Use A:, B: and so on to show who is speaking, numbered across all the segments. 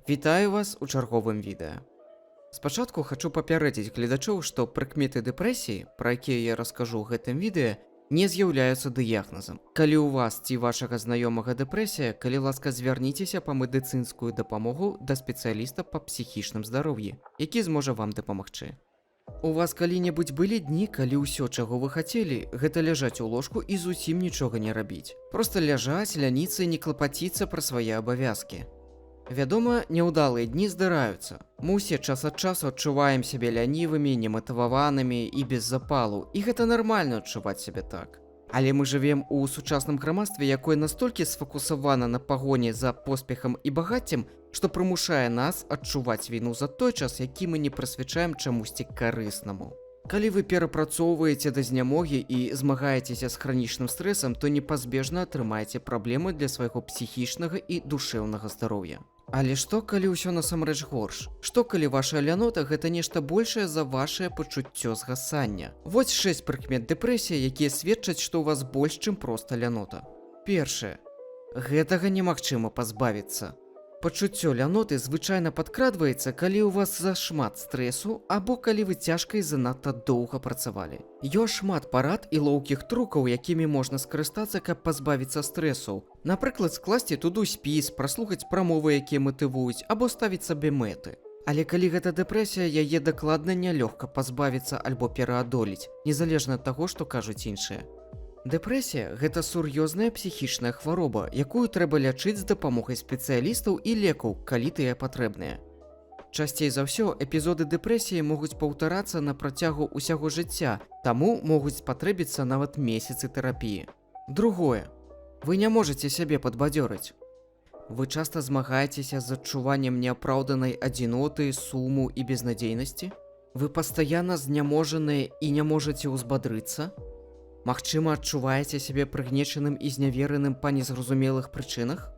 A: Вітаю вас у чарговым відэа. Спачатку хачу папярэдзіць гледачоў, што прыкметы дэпрэсіі, пра якія я раскажу ў гэтым відэа, не з'яўляюцца дыягназам. Калі ў вас ці вашага знаёмага дэпрэсія, калі ласка звярніцеся па медыцынскую дапамогу да спецыяліста па псіхічным здароўі, які зможа вам дапамагчы. У вас калі-небудзь былі дні, калі ўсё, чаго вы хацелі, гэта ляжаць у ложку і зусім нічога не рабіць. Проста ляжаць, ляніцца і не клапаціцца пра свае абавязкі. Вядома, няўдалыя дні здараюцца. Мы ўсе час ад часу адчуваем сябе лянівымі, нематываванымі і без запалу, і гэта нармальна адчуваць сябе так. Але мы жывем у сучасным грамадстве, якое настолькі сфокусавана на пагоні за поспехам і багаццем, што прымушае нас адчуваць віну за той час, які мы не прысвячаем чамусьці карыснаму. Калі вы перапрацоўваеце да знямогі і змагаецеся з хранічным стрэсам, то непазбежна атрымаеце праблемы для свайго псіхічнага і душэўнага здароўя. Але што, калі ўсё насамрэч горш? Што, калі ваша лянота гэта нешта большае за вашае пачуццё згасання? Вось 6 прыкмет дэпрэсіі, якія сведчаць, што ў вас больш, чым проста лянота. Першае. Гэтага немагчыма пазбавіцца. Пачуццё ляноты звычайна падкрадваецца, калі ў вас зашмат стрэсу або калі вы цяжка і занадта доўга працавалі. Ёсць шмат парад і лоўкіх трукаў, якімі можна скарыстацца, каб пазбавіцца стрэсу. Напрыклад, скласці туды спіс, праслухаць прамовы, якія матывуюць, або ставіць сабе мэты. Але калі гэта дэпрэсія, яе дакладна нялёгка пазбавіцца альбо пераадолець, незалежна ад таго, што кажуць іншыя. Дэпрэсія – гэта сур'ёзная псіхічная хвароба, якую трэба лячыць з дапамогай спецыялістаў і лекаў, калі тыя патрэбныя. Часцей за ўсё эпізоды дэпрэсіі могуць паўтарацца на працягу ўсяго жыцця, таму могуць спатрэбіцца нават месяцы тэрапіі. Другое. Вы не можаце сябе падбадзёрыць. Вы часта змагаецеся з адчуваннем неапраўданай адзіноты, суму і безнадзейнасці? Вы пастаянна зняможаныя і не можаце ўзбадрыцца? Магчыма, адчуваеце сябе прыгнечаным і знявераным па незразумелых прычынах?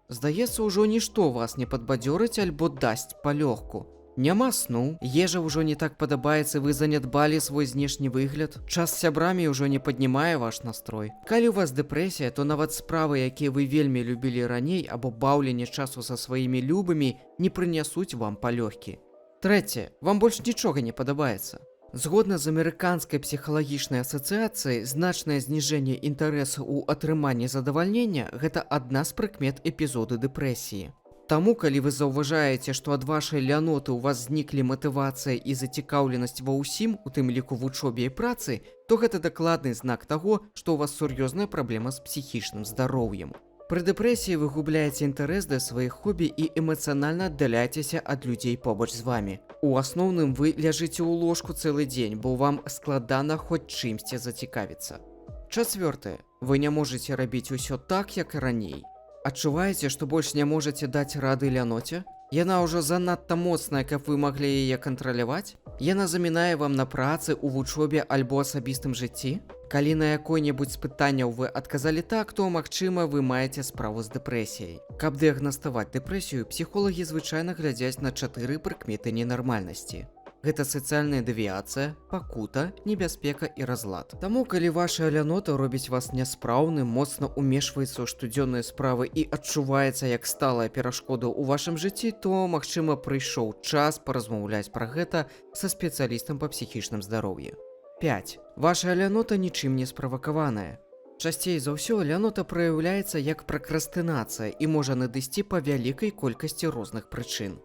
A: Здаецца, ужо нішто вас не падбадзёрыць альбо дасць палёгку. Няма сну, ежа ўжо не так падабаецца, вы занядбалі свой знешні выгляд, час з сябрамі ўжо не паднімае ваш настрой. Калі у вас дэпрэсія, то нават справы, якія вы вельмі любілі раней, або баўленне часу са сваімі любымі, не прынясуць вам палёгкі. Трэцяе, вам больш нічога не падабаецца. Згодна з амерыканскай псіхалагічнай асацыяцыяй, значнае зніжэнне інтарэсу ў атрыманні задавальнення – гэта адна з прыкмет эпізоду дэпрэсіі. Таму, калі вы заўважаеце, што ад вашай ляноты ў вас зніклі матывацыя і зацікаўленасць ва ўсім, у тым ліку вучобе і працы, то гэта дакладны знак таго, што ў вас сур'ёзная праблема з псіхічным здароўем. Пры дэпрэсіі вы губляеце інтарэс да сваіх хобі і эмацыянальна аддаляецеся ад людзей побач з вамі. У асноўным вы ляжыце ў ложку цэлы дзень, бо вам складана хоць чымсьці зацікавіцца. Чацвёртае. Вы не можаце рабіць усё так, як і раней. Адчуваеце, што больш не можаце даць рады ляноце? Яна ўжо занадта моцная, каб вы маглі яе кантраляваць? Яна замінае вам на працы, у вучобе альбо асабістым жыцці? Калі на якое-небудзь з пытанняў вы адказалі так, то, магчыма, вы маеце справу з дэпрэсіяй. Каб дыягнаставаць дэпрэсію, псіхолагі звычайна глядзяць на 4 прыкметы ненармальнасці. Гэта сацыяльная дэвіяцыя, пакута, небяспека і разлад. Таму, калі ваша лянота робіць вас няспраўным, моцна ўмешваецца ў штодзённыя справы і адчуваецца як сталая перашкода ў вашым жыцці, то, магчыма, прыйшоў час паразмаўляць пра гэта са спецыялістам па псіхічным здароўі. 5. Ваша лянота нічым не справакаваная. Часцей за ўсё лянота праяўляецца як пракрастынацыя і можа надысці па вялікай колькасці розных прычын.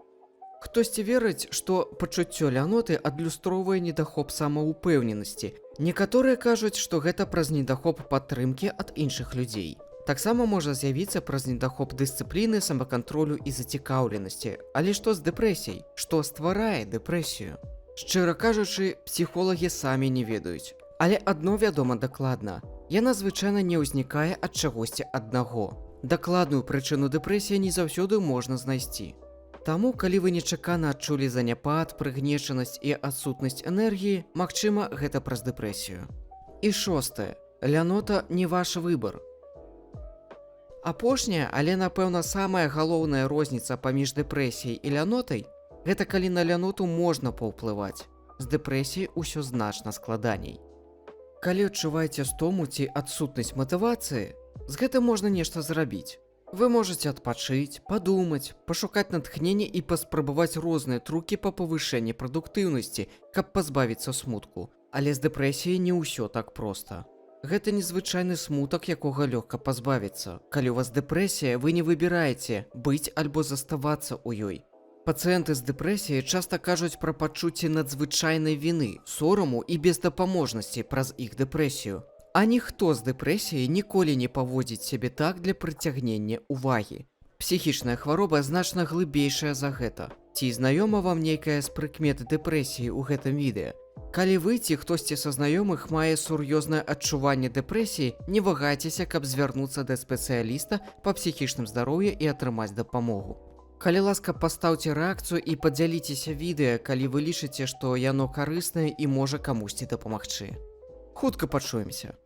A: Хтосьці верыць, што пачуццё ляноты адлюстроўвае недахоп самаўпэўненасці. Некаторыя кажуць, што гэта праз недахоп падтрымкі ад іншых людзей. Таксама можа з'явіцца праз недахоп дысцыпліны, самакантролю і зацікаўленасці. Але што з дэпрэсіяй? Што стварае дэпрэсію? Шчыра кажучы, псіхолагі самі не ведаюць. Але адно вядома дакладна. Яна звычайна не ўзнікае ад чагосьці аднаго. Дакладную прычыну дэпрэсіі не заўсёды можна знайсці. Таму, калі вы нечакана адчулі заняпад, прыгнечанасць і адсутнасць энергіі, магчыма, гэта праз дэпрэсію. І 6. Лянота не ваш выбар. Апошняя, але, напэўна, самая галоўная розніца паміж дэпрэсіяй і лянотай – гэта калі на ляноту можна паўплываць. З дэпрэсіяй усё значна складаней. Калі адчуваеце стому ці адсутнасць матывацыі, з гэтым можна нешта зрабіць. Вы можете адпачыць, падумаць, пашукаць натхнення і паспрабаваць розныя трукі па павышэнні прадуктыўнасці, каб пазбавіцца смутку. Але з дэпрэсіяй не ўсё так проста. Гэта незвычайны смутак, якога лёгка пазбавіцца. Калі у вас дэпрэсія, вы не выбіраеце быць альбо заставацца ў ёй. Пацыенты з дэпрэсіяй часта кажуць пра пачуцці надзвычайнай віны, сораму і бездапаможнасці праз іх дэпрэсію. А ніхто з дэпрэсіяй ніколі не паводзіць сябе так для прыцягнення ўвагі. Псіхічная хвароба значна глыбейшая за гэта. Ці знаёма вам нейкая з прыкмет дэпрэсіі ў гэтым відэа? Калі вы ці хтосьці са знаёмых мае сур'ёзнае адчуванне дэпрэсіі, не вагайцеся, каб звярнуцца да спецыяліста па псіхічным здароўі і атрымаць дапамогу. Калі ласка, пастаўце рэакцыю і падзяліцеся відэа, калі вы лічыце, што яно карыснае і можа камусьці дапамагчы. Хутка пачуемся.